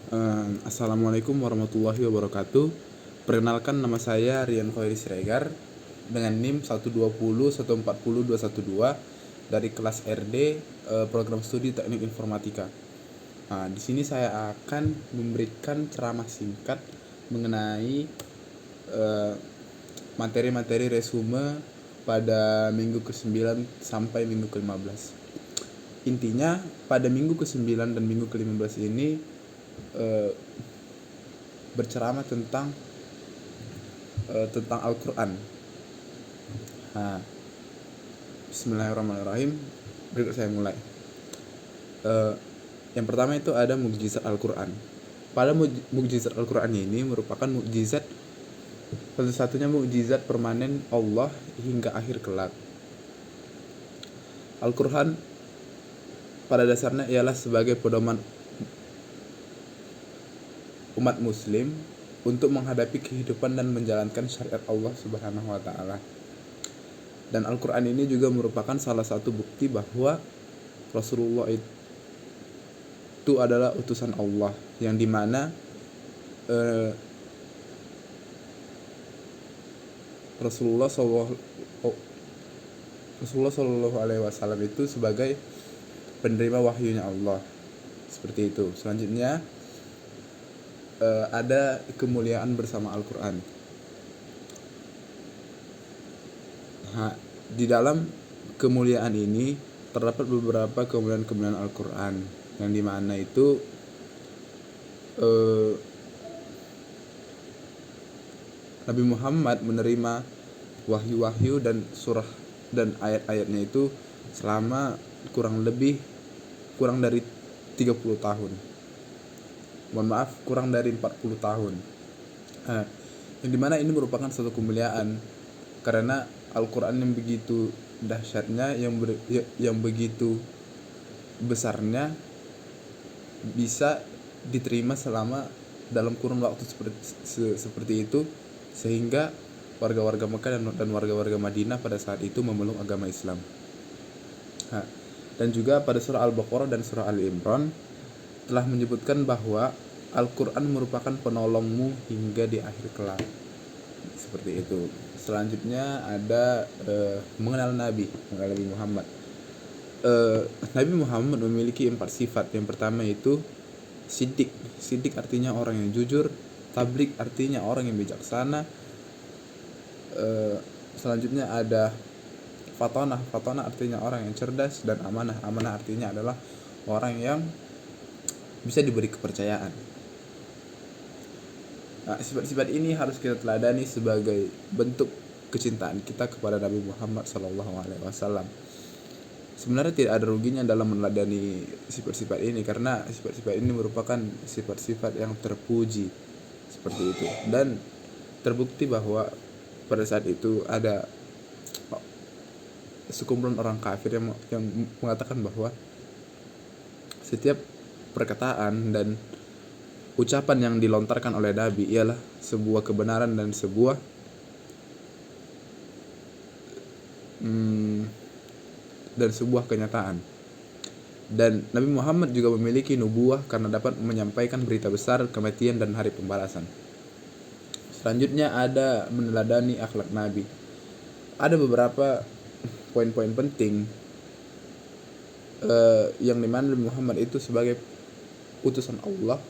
Assalamualaikum warahmatullahi wabarakatuh. Perkenalkan, nama saya Rian Khoiri Siregar dengan NIM 120140212 dari kelas RD, program studi Teknik Informatika. Di sini saya akan memberikan ceramah singkat mengenai materi-materi resume pada minggu ke-9 sampai minggu ke-15. Intinya pada minggu ke-9 dan minggu ke-15 ini berceramah tentang Al-Quran. Bismillahirrahmanirrahim. Berikut saya mulai. Yang pertama itu ada mukjizat Al-Quran. Pada mukjizat Al-Quran ini merupakan mukjizat satu-satunya mukjizat permanen Allah hingga akhir kelak. Al-Quran pada dasarnya ialah sebagai pedoman umat muslim untuk menghadapi kehidupan dan menjalankan syariat Allah Subhanahu wa taala. Dan Al-Quran ini juga merupakan salah satu bukti bahwa Rasulullah itu adalah utusan Allah, yang dimana Rasulullah Shallallahu Alaihi Wasallam itu sebagai penerima wahyunya Allah, seperti itu. Selanjutnya ada kemuliaan bersama Al-Quran. Di dalam kemuliaan ini terdapat beberapa kemuliaan Al-Quran, yang dimana itu Nabi Muhammad menerima wahyu-wahyu dan surah dan ayat-ayatnya itu selama kurang dari 30 tahun. Kurang dari 40 tahun. Yang dimana ini merupakan suatu kemuliaan karena Al-Quran yang begitu dahsyatnya, yang begitu besarnya, bisa diterima selama dalam kurun waktu seperti itu, sehingga warga-warga Mekah dan warga-warga Madinah pada saat itu memeluk agama Islam. Dan juga pada surah Al-Baqarah dan surah Ali Imran telah menyebutkan bahwa Al-Quran merupakan penolongmu hingga di akhir kelak, seperti itu. Selanjutnya ada mengenal Nabi Muhammad. Nabi Muhammad memiliki 4 sifat. Yang pertama itu Siddiq. Siddiq artinya orang yang jujur. Tabligh artinya orang yang bijaksana. Selanjutnya ada Fatonah. Fatonah artinya orang yang cerdas. Dan amanah. Amanah artinya adalah orang yang bisa diberi kepercayaan. Sifat-sifat ini harus kita teladani sebagai bentuk kecintaan kita kepada Nabi Muhammad SAW. Sebenarnya tidak ada ruginya dalam meneladani sifat-sifat ini, karena sifat-sifat ini merupakan sifat-sifat yang terpuji, seperti itu. Dan terbukti bahwa pada saat itu ada sekumpulan orang kafir yang mengatakan bahwa setiap perkataan dan ucapan yang dilontarkan oleh Nabi ialah sebuah kebenaran dan sebuah kenyataan. Dan Nabi Muhammad juga memiliki nubuwah karena dapat menyampaikan berita besar kematian dan hari pembalasan. Selanjutnya ada meneladani akhlak Nabi. Ada beberapa poin-poin penting yang dimana Nabi Muhammad itu sebagai utusan Allah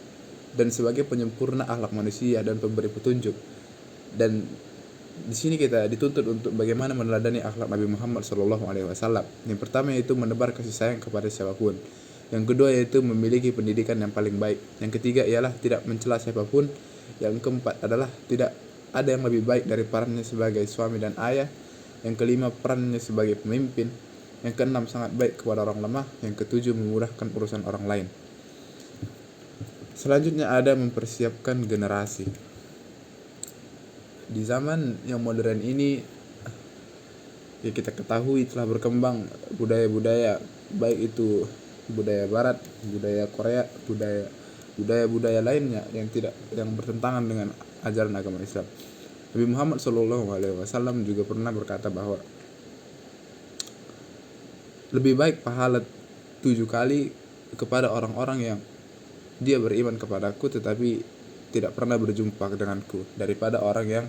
dan sebagai penyempurna akhlak manusia dan pemberi petunjuk. Dan di sini kita dituntut untuk bagaimana meneladani akhlak Nabi Muhammad SAW. Yang pertama yaitu menebar kasih sayang kepada siapapun. Yang kedua yaitu memiliki pendidikan yang paling baik. Yang ketiga ialah tidak mencela siapapun. Yang keempat adalah tidak ada yang lebih baik dari perannya sebagai suami dan ayah. Yang kelima, perannya sebagai pemimpin. Yang keenam, sangat baik kepada orang lemah. Yang ketujuh, memudahkan urusan orang lain. Selanjutnya ada mempersiapkan generasi. Di zaman yang modern ini, ya kita ketahui telah berkembang budaya-budaya, baik itu budaya barat, budaya Korea, budaya lainnya yang bertentangan dengan ajaran agama Islam. Nabi Muhammad SAW juga pernah berkata bahwa lebih baik pahala 7 kali kepada orang-orang yang dia beriman kepadaku tetapi tidak pernah berjumpa denganku daripada orang yang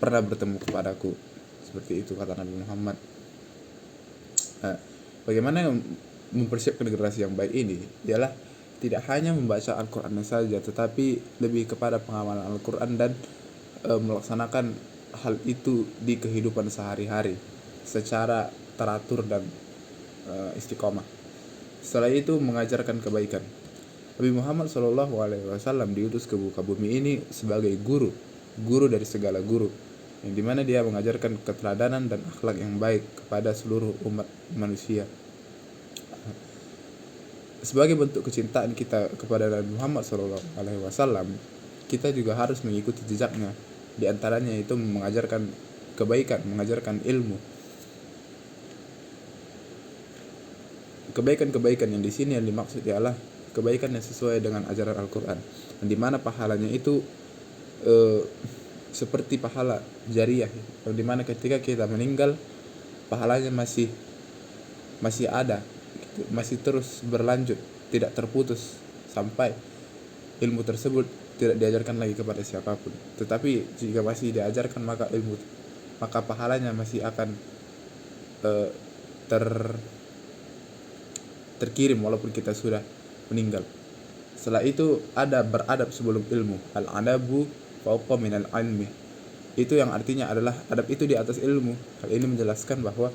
pernah bertemu kepadaku. Seperti itu kata Nabi Muhammad. Nah, bagaimana mempersiapkan generasi yang baik ini ialah tidak hanya membaca Al-Quran saja, tetapi lebih kepada pengamalan Al-Quran dan melaksanakan hal itu di kehidupan sehari-hari secara teratur dan istiqomah. Setelah itu mengajarkan kebaikan. Nabi Muhammad SAW diutus ke muka bumi ini sebagai guru dari segala guru, yang dimana dia mengajarkan keteladanan dan akhlak yang baik kepada seluruh umat manusia. Sebagai bentuk kecintaan kita kepada Nabi Muhammad SAW, kita juga harus mengikuti jejaknya. Di antaranya itu mengajarkan kebaikan, mengajarkan ilmu. Kebaikan-kebaikan yang di sini yang dimaksud ialah kebaikan yang sesuai dengan ajaran Al-Quran, di mana pahalanya itu seperti pahala jariyah, yang dimana ketika kita meninggal pahalanya masih ada, masih terus berlanjut, tidak terputus sampai ilmu tersebut tidak diajarkan lagi kepada siapapun. Tetapi jika masih diajarkan maka pahalanya masih akan terkirim walaupun kita sudah meninggal. Setelah itu ada beradab sebelum ilmu, al-adabu fawqa minal ilmi. Itu yang artinya adalah adab itu di atas ilmu. Hal ini menjelaskan bahwa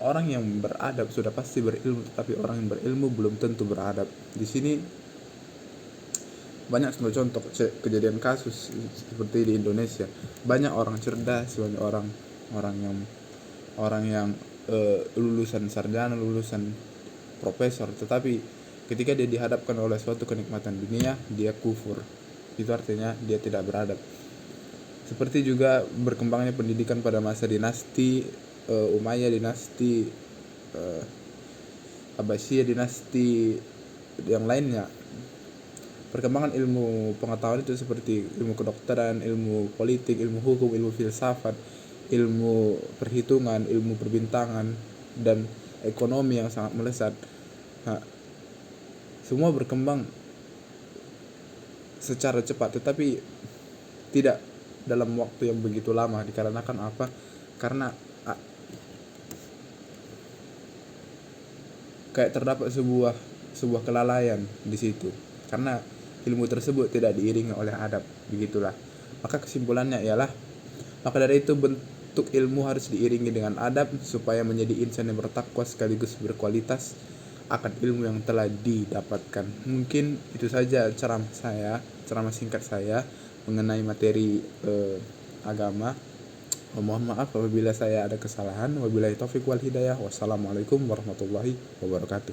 orang yang beradab sudah pasti berilmu, tapi orang yang berilmu belum tentu beradab. Di sini banyak contoh kejadian kasus seperti di Indonesia. Banyak orang cerdas, banyak orang yang lulusan sarjana, lulusan profesor, tetapi ketika dia dihadapkan oleh suatu kenikmatan dunia, dia kufur. Itu artinya dia tidak beradab. Seperti juga berkembangnya pendidikan pada masa dinasti Umayyah, dinasti Abbasiyah, dinasti yang lainnya. Perkembangan ilmu pengetahuan itu seperti ilmu kedokteran, ilmu politik, ilmu hukum, ilmu filsafat, ilmu perhitungan, ilmu perbintangan, dan ekonomi yang sangat melesat. Nah, semua berkembang secara cepat, tetapi tidak dalam waktu yang begitu lama. Dikarenakan apa? Karena kayak terdapat sebuah kelalaian di situ, karena ilmu tersebut tidak diiringi oleh adab. Begitulah. Maka kesimpulannya ialah, maka dari itu bentuk ilmu harus diiringi dengan adab supaya menjadi insan yang bertakwa sekaligus berkualitas akan ilmu yang telah didapatkan. Mungkin itu saja ceramah singkat saya mengenai materi agama. Mohon maaf apabila saya ada kesalahan. Wabillahi taufiq wal hidayah. Wassalamualaikum warahmatullahi wabarakatuh.